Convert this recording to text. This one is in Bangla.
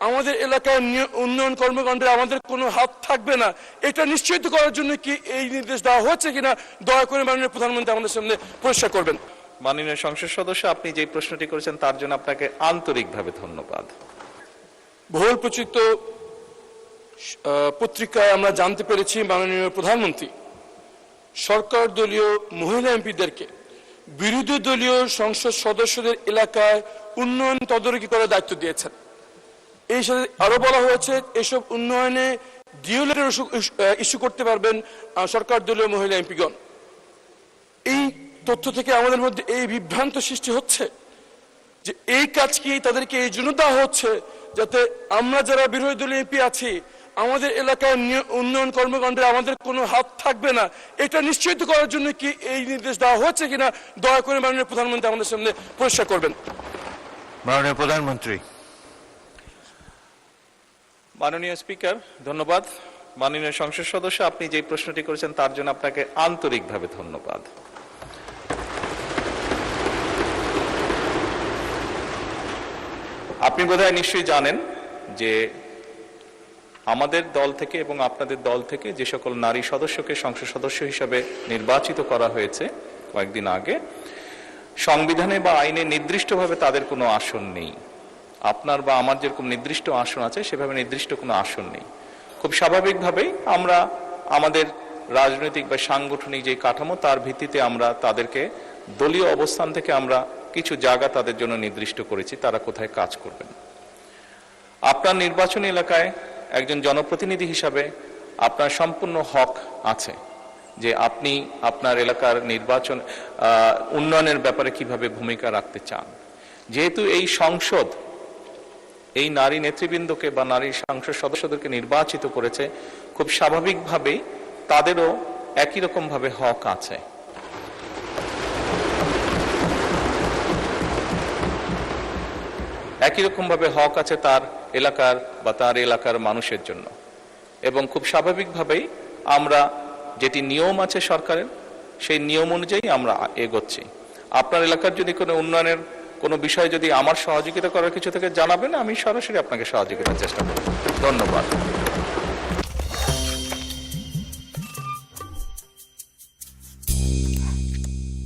আমাদের এলাকায় উন্নয়ন কর্মকাণ্ডে আমাদের কোনো হাত থাকবে না, এটা নিশ্চিত করার জন্য কি এই নির্দেশ দেওয়া হচ্ছে কিনা দয়া করে মাননীয় প্রধানমন্ত্রী আমাদের সামনে পরিষ্কার করবেন। মাননীয় সংসদ সদস্য, আপনি যে প্রশ্নটি করেছেন তার জন্য আপনাকে আন্তরিকভাবে ধন্যবাদ। বহুল প্রচিত পত্রিকায় আমরা জানতে পেরেছি মাননীয় প্রধানমন্ত্রী সরকার দলীয় মহিলা এমপিদেরকে বিরোধী দলীয় সংসদ সদস্যদের এলাকায় উন্নয়ন তদারকি করার দায়িত্ব দিয়েছেন। এই সাথে আরো বলা হয়েছে এসব উন্নয়নে ডিও লেটার ইস্যু করতে পারবেন সরকার দলীয় মহিলা এমপিগণ। এই তথ্য থেকে আমাদের মধ্যে এই বিভ্রান্ত সৃষ্টি হচ্ছে যে এই কাজ কি তাদেরকে এই জন্য দেওয়া হচ্ছে যাতে আমরা যারা বিরোধী দলীয় এমপি আছি আমাদের এলাকায় উন্নয়ন কর্মকাণ্ডে আমাদের কোনো হাত থাকবে না, এটা নিশ্চিত করার জন্য কি এই নির্দেশ দেওয়া হচ্ছে কিনা দয়া করে মাননীয় প্রধানমন্ত্রী আমাদের সামনে পরিষ্কার করবেন। মাননীয় প্রধানমন্ত্রী। মাননীয় স্পিকার, ধন্যবাদ। মাননীয় সংসদ সদস্য, আপনি যে প্রশ্নটি করেছেন তার জন্য আপনাকে আন্তরিকভাবে ধন্যবাদ। আপনি বোধহয় নিশ্চয়ই জানেন যে আমাদের দল থেকে এবং আপনাদের দল থেকে যে সকল নারী সদস্যকে সংসদ সদস্য হিসাবে নির্বাচিত করা হয়েছে কয়েকদিন আগে, সংবিধানে বা আইনে নির্দিষ্টভাবে তাদের কোনো আসন নেই। আপনার বা আমার যেরকম নির্দিষ্ট আসন আছে সেভাবে নির্দিষ্ট কোনো আসন নেই। খুব স্বাভাবিকভাবেই আমরা আমাদের রাজনৈতিক বা সাংগঠনিক যে কাঠামো তার ভিত্তিতে আমরা তাদেরকে দলীয় অবস্থান থেকে আমরা কিছু জায়গা তাদের জন্য নির্দিষ্ট করেছি তারা কোথায় কাজ করবেন। আপনার নির্বাচনী এলাকায় একজন জনপ্রতিনিধি হিসাবে আপনার সম্পূর্ণ হক আছে যে আপনি আপনার এলাকার নির্বাচন উন্নয়নের ব্যাপারে কিভাবে ভূমিকা রাখতে চান। যেহেতু এই সংসদ এই নারী নেতৃবৃন্দকে বা নারী সংসদ সদস্যদেরকে নির্বাচিত করেছে, খুব স্বাভাবিকভাবেই তাদেরও একই রকম ভাবে হক আছে। একই রকম ভাবে হক আছে তার এলাকার বা তার এলাকার মানুষের জন্য, এবং খুব স্বাভাবিকভাবেই আমরা যেটি নিয়ম আছে সরকারের সেই নিয়ম অনুযায়ী আমরা এগোচ্ছি। আপনার এলাকার যদি কোনো উন্নয়নের কোনো বিষয় যদি আমার সহযোগিতা করার কিছু থেকে জানাবেন, আমি সরাসরি আপনাকে সহযোগিতার চেষ্টা করব। ধন্যবাদ।